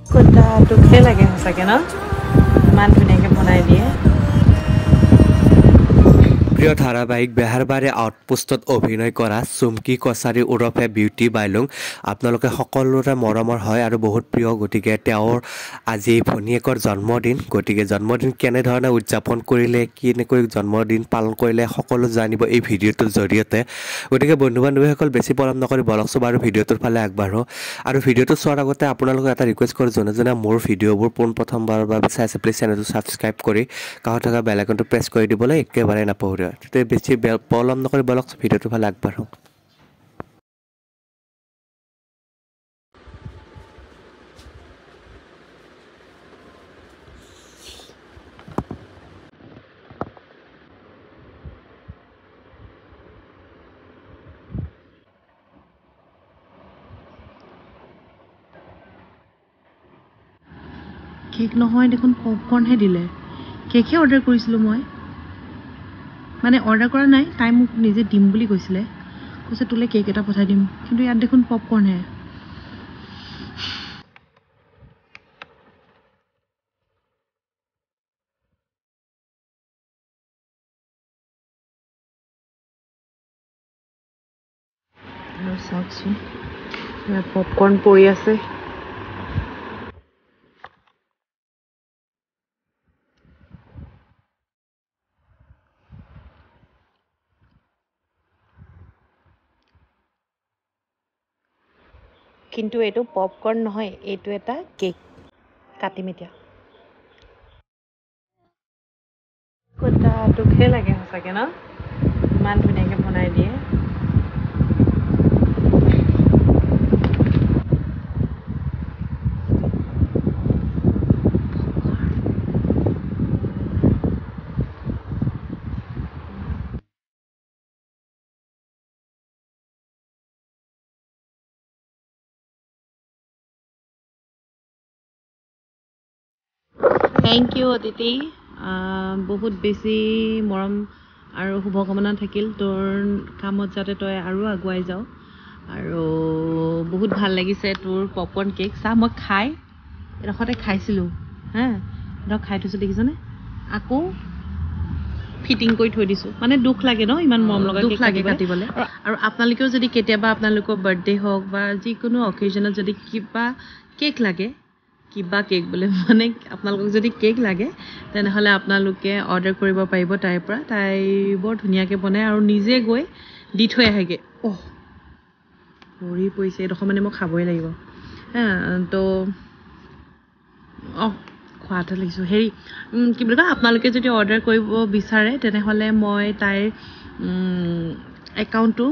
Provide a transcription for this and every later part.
quota দুখে লাগে সঁচাকে ন ইমান ধুনীয়াকৈ বনাই দিয়ে প্ৰিয় ধাৰাবাহিক বেহাৰবাৰী আউটপোষ্টত অভিনয় কৰা চুমকি কছাৰী ওৰফে বিউটি বাইলুং আপোনালোকে সকলোৰে মৰমৰ হয় আৰু বহুত প্ৰিয় গতিকে তেওঁৰ আজি ভনীয়েকৰ জন্মদিন গতিকে জন্মদিন কেনেধৰণে উদযাপন কৰিলে কেনেকৈ জন্মদিন পালন কৰিলে সকলো জানিব এই ভিডিঅ'টোৰ জৰিয়তে গতিকে বন্ধু বান্ধৱীসকল বেছি পলম নকৰি বলকচোন আৰু ভিডিঅ'টোৰ ফালে আগবাঢ়ো আৰু ভিডিঅ'টো চোৱাৰ আগতে আপোনালোকক এটা ৰিকুৱেষ্ট কৰোঁ যোনে মোৰ ভিডিঅ'বোৰ পোনপ্ৰথমবাৰৰ বাবে চাইছে প্লিজ চেনেলটো ছাবস্ক্ৰাইব কৰি কাষত থকা বেল আইকনটো প্ৰেছ কৰি দিবলৈ একেবাৰে নাপাহৰিব তেতিয়া বেছি পলম নকৰি বলক ভিডিঅ'টোৰ ফালে আগবাঢ়ো কেক নহয় দেখোন পপকৰ্ণহে দিলে কেকহে অৰ্ডাৰ কৰিছিলোঁ মই মানে অৰ্ডাৰ কৰা নাই তাই মোক নিজে দিম বুলি কৈছিলে কৈছে তোলে কেক এটা পঠাই দিম কিন্তু ইয়াত দেখোন পপকৰ্ণহে আৰু চাওকচোন ইয়াত পপকৰ্ণ পৰি আছে কিন্তু এইটো পপকৰ্ণ নহয় এইটো এটা কেক কাটিম এতিয়া কোটা দুখে লাগে সঁচাকে ন ইমান ধুনীয়াকৈ বনাই দিয়ে থেংক ইউ অদিতি বহুত বেছি মৰম আৰু শুভকামনা থাকিল তোৰ কামত যাতে তই আৰু আগুৱাই যাও আৰু বহুত ভাল লাগিছে তোৰ পপকৰ্ণ কেক চাহ মই খাই এডোখৰতে খাইছিলোঁ হা এডোখৰ খাই থৈছোঁ দেখিছনে আকৌ ফিটিং কৰি থৈ দিছোঁ মানে দুখ লাগে ন ইমান মৰম লগা কেক কাটিবলৈ আৰু আপোনালোকেও যদি কেতিয়াবা আপোনালোকৰ বাৰ্থডে হওক বা যিকোনো অকেজনত যদি কিবা কেক লাগে কিবা কেক বোলে মানে আপোনালোকক যদি কেক লাগে তেনেহ'লে আপোনালোকে অৰ্ডাৰ কৰিব পাৰিব তাইৰ পৰা তাই বৰ ধুনীয়াকৈ বনায় আৰু নিজে গৈ দি থৈ আহেগৈ পৰি পৰিছে এইডোখৰ মানে মই খাবই লাগিব তো খোৱাতে লাগিছোঁ হেৰি কি বুলি কয় আপোনালোকে যদি অৰ্ডাৰ কৰিব বিচাৰে তেনেহ'লে মই তাইৰ একাউণ্টটো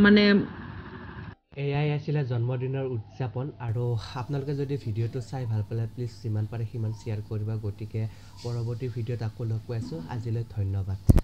মানে এয়াই আছিলে জন্মদিনৰ উদযাপন আৰু আপোনালোকে যদি ভিডিঅ'টো চাই ভাল পালে প্লিজ যিমান পাৰে সিমান শ্বেয়াৰ কৰিব গতিকে পৰৱৰ্তী ভিডিঅ'ত আকৌ লগ পাইছোঁ আজিলৈ ধন্যবাদ